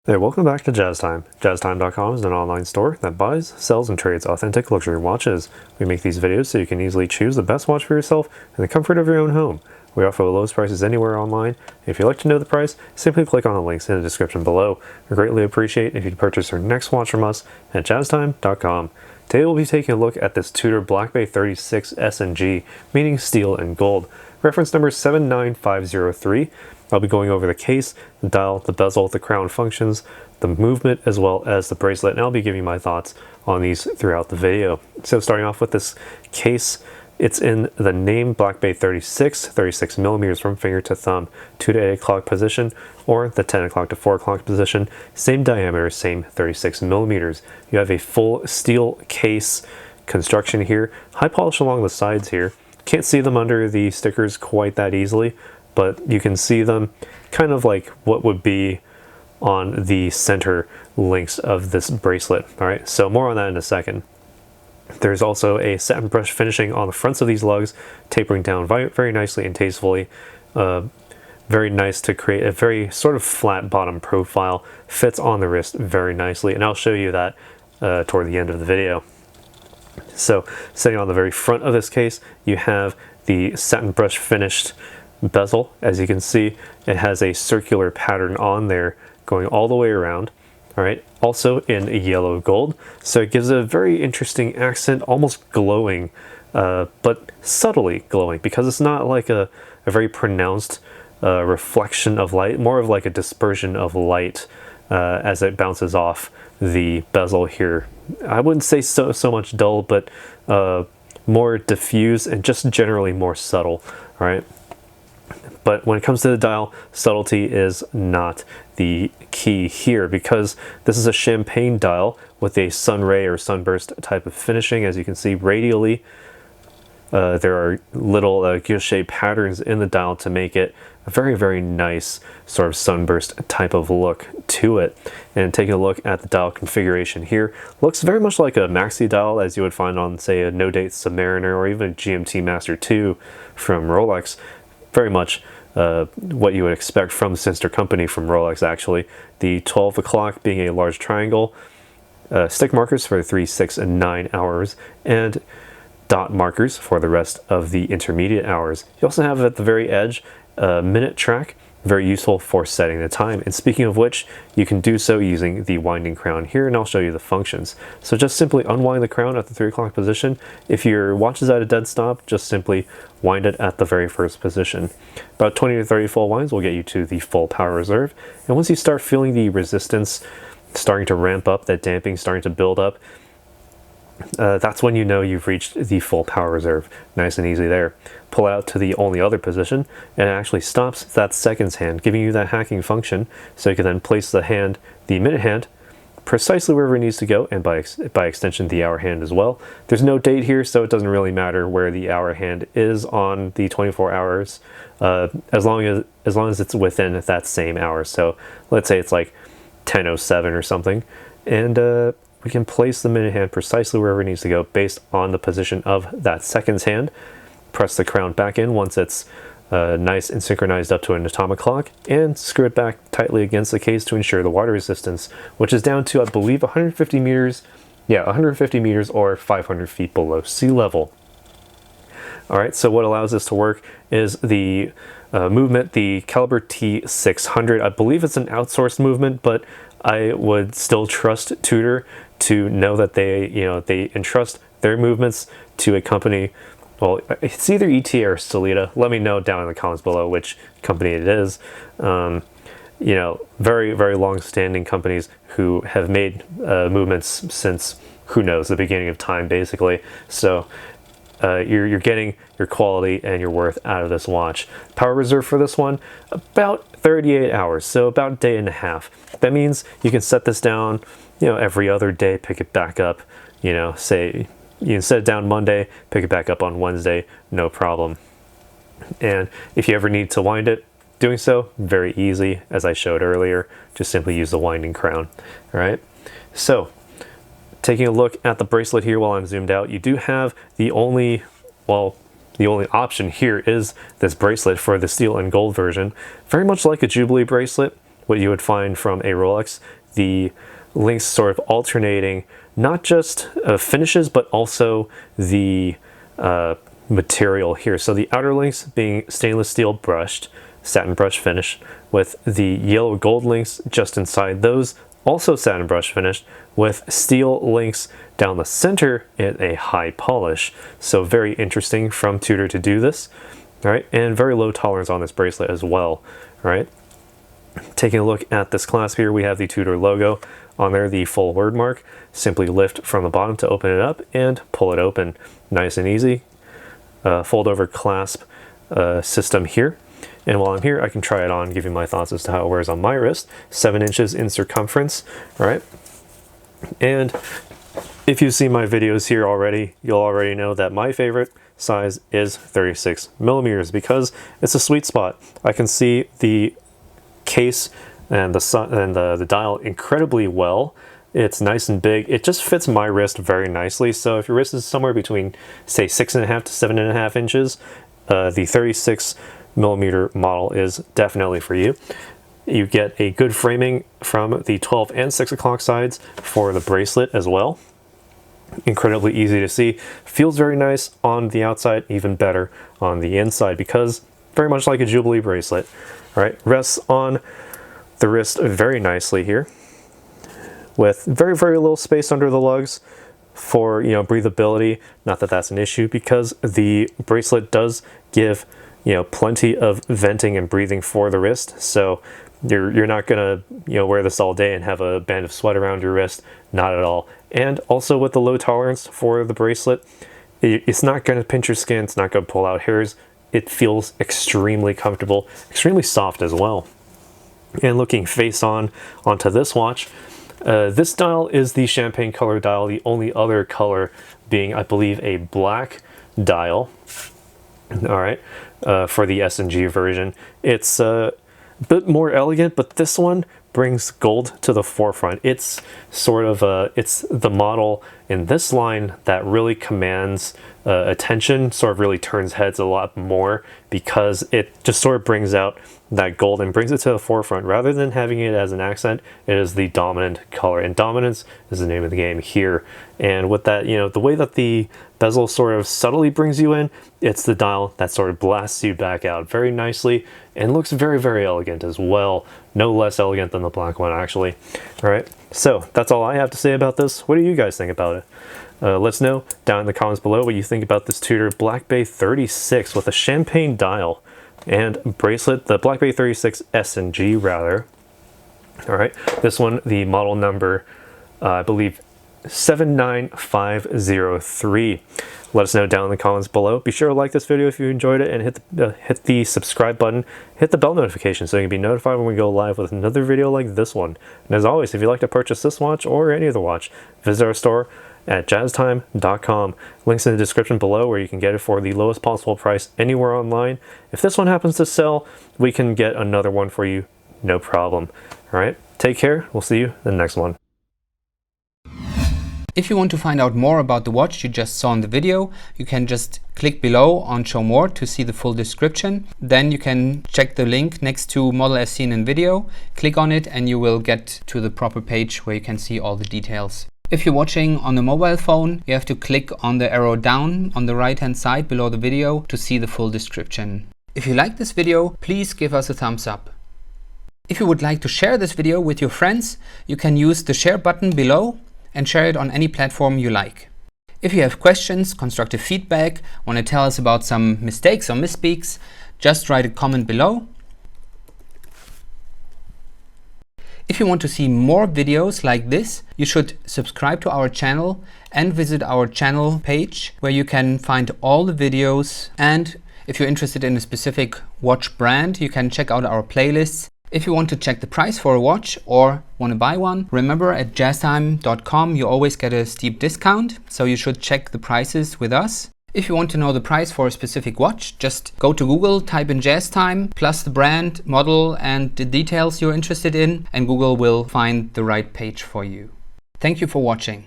Hey, welcome back to Jazz Time. JazzTime.com is an online store that buys, sells, and trades authentic luxury watches. We make these videos so you can easily choose the best watch for yourself in the comfort of your own home. We offer the lowest prices anywhere online. If you'd like to know the price, simply click on the links in the description below. We greatly appreciate if you'd purchase your next watch from us at JazzTime.com. Today we'll be taking a look at this Tudor Black Bay 36 S&G, meaning steel and gold. Reference number 79503. I'll be going over the case, the dial, the bezel, the crown functions, the movement, as well as the bracelet, and I'll be giving my thoughts on these throughout the video. So starting off with this case, it's in the name Black Bay 36 millimeters from finger to thumb, 2 to 8 o'clock position, or the 10 o'clock to 4 o'clock position, same diameter, same 36 millimeters. You have a full steel case construction here, high polish along the sides here. Can't see them under the stickers quite that easily, but you can see them kind of like what would be on the center links of this bracelet. All right, so more on that in a second. There's also a satin brush finishing on the fronts of these lugs, tapering down very nicely and tastefully. Very nice to create a very sort of flat bottom profile. Fits on the wrist very nicely, and I'll show you that toward the end of the video. So sitting on the very front of this case, you have the satin brush finished bezel. As you can see, it has a circular pattern on there going all the way around. All right, also in yellow gold, so it gives a very interesting accent, almost glowing, but subtly glowing, because it's not like a very pronounced reflection of light, more of like a dispersion of light as it bounces off the bezel here. I wouldn't say so much dull, but more diffuse and just generally more subtle. All right. But when it comes to the dial, subtlety is not the key here, because this is a champagne dial with a sunray or sunburst type of finishing. As you can see radially, there are little guilloche patterns in the dial to make it a very nice sort of sunburst type of look to it. And taking a look at the dial configuration here, looks very much like a maxi dial as you would find on, say, a No Date Submariner or even a GMT Master 2 from Rolex. Very much what you would expect from the sister company from Rolex, actually. The 12 o'clock being a large triangle, stick markers for the 3, 6, and 9 hours, and dot markers for the rest of the intermediate hours. You also have at the very edge a minute track, very useful for setting the time. And speaking of which, you can do so using the winding crown here, and I'll show you the functions. So just simply unwind the crown at the 3 o'clock position. If your watch is at a dead stop, just simply wind it at the very first position. About 20 to 30 full winds will get you to the full power reserve. And once you start feeling the resistance starting to ramp up, that damping starting to build up, that's when you know you've reached the full power reserve. Nice and easy there. Pull out to the only other position, and it actually stops that seconds hand, giving you that hacking function, so you can then place the hand, the minute hand, precisely wherever it needs to go, and by extension the hour hand as well. There's no date here, so it doesn't really matter where the hour hand is on the 24 hours, as long as it's within that same hour. So let's say it's like 10:07 or something, and we can place the minute hand precisely wherever it needs to go based on the position of that seconds hand. Press the crown back in once it's nice and synchronized up to an atomic clock, and screw it back tightly against the case to ensure the water resistance, which is down to, I believe, 150 meters. Yeah, 150 meters or 500 feet below sea level. All right, so what allows this to work is the movement, the caliber T600. I believe it's an outsourced movement, but I would still trust Tudor to know that they entrust their movements to a company. Well, it's either ETA or Sellita. Let me know down in the comments below which company it is. Very long-standing companies who have made movements since, who knows, the beginning of time, basically. So you're getting your quality and your worth out of this watch. Power reserve for this one, about 38 hours, so about a day and a half. That means you can set this down, every other day, pick it back up, say you can set it down Monday, pick it back up on Wednesday, no problem. And if you ever need to wind it, doing so, very easy, as I showed earlier. Just simply use the winding crown. All right, so taking a look at the bracelet here while I'm zoomed out, you do have the only option here is this bracelet for the steel and gold version. Very much like a Jubilee bracelet, what you would find from a Rolex, the links sort of alternating not just finishes, but also the material here. So the outer links being stainless steel brushed, satin brush finish, with the yellow gold links just inside those, also satin brush finished, with steel links down the center in a high polish. So very interesting from Tudor to do this. All right, and very low tolerance on this bracelet as well. All right, taking a look at this clasp here, we have the Tudor logo on there, the full word mark. Simply lift from the bottom to open it up and pull it open. Nice and easy. Fold over clasp system here. And while I'm here, I can try it on, give you my thoughts as to how it wears on my wrist. 7 inches in circumference, all right? And if you've seen my videos here already, you'll already know that my favorite size is 36 millimeters because it's a sweet spot. I can see the case and the dial incredibly well. It's nice and big. It just fits my wrist very nicely. So if your wrist is somewhere between, say, 6.5 to 7.5 inches, the 36 millimeter model is definitely for you. You get a good framing from the 12 and 6 o'clock sides for the bracelet as well. Incredibly easy to see. Feels very nice on the outside, even better on the inside because very much like a Jubilee bracelet. All right, rests on the wrist very nicely here with very, very little space under the lugs for, you know, breathability. Not that that's an issue because the bracelet does give, you know, plenty of venting and breathing for the wrist. So you're not gonna, you know, wear this all day and have a band of sweat around your wrist. Not at all. And also with the low tolerance for the bracelet, it's not gonna pinch your skin. It's not gonna pull out hairs. It feels extremely comfortable, extremely soft as well. And looking face on onto this watch, this dial is the champagne color dial, the only other color being, I believe, a black dial. All right, for the S&G version. It's a bit more elegant, but this one brings gold to the forefront. It's sort of it's the model in this line that really commands attention, sort of really turns heads a lot more because it just sort of brings out that gold and brings it to the forefront. Rather than having it as an accent, it is the dominant color, and dominance is the name of the game here. And with that, you know, the way that the bezel sort of subtly brings you in, it's the dial that sort of blasts you back out very nicely and looks very, very elegant as well. No less elegant than the black one, actually. All right, so that's all I have to say about this. What do you guys think about it? Let's know down in the comments below what you think about this Tudor Black Bay 36 with a champagne dial and bracelet, the Black Bay 36 S&G rather. All right, this one, the model number, I believe 79503. Let us know down in the comments below. Be sure to like this video if you enjoyed it, and hit the subscribe button, hit the bell notification so you can be notified when we go live with another video like this one. And as always, if you'd like to purchase this watch or any other watch, visit our store at jazztime.com. Links in the description below where you can get it for the lowest possible price anywhere online. If this one happens to sell, we can get another one for you, no problem. All right, take care. We'll see you in the next one. If you want to find out more about the watch you just saw in the video, you can just click below on Show More to see the full description. Then you can check the link next to model as seen in video, click on it, and you will get to the proper page where you can see all the details. If you're watching on a mobile phone, you have to click on the arrow down on the right hand side below the video to see the full description. If you like this video, please give us a thumbs up. If you would like to share this video with your friends, you can use the share button below and share it on any platform you like. If you have questions, constructive feedback, want to tell us about some mistakes or misspeaks, just write a comment below. If you want to see more videos like this, you should subscribe to our channel and visit our channel page where you can find all the videos. And if you're interested in a specific watch brand, you can check out our playlists. If you want to check the price for a watch or want to buy one, remember at jazztime.com you always get a steep discount, so you should check the prices with us. If you want to know the price for a specific watch, just go to Google, type in JazzTime, plus the brand, model, and the details you're interested in, and Google will find the right page for you. Thank you for watching.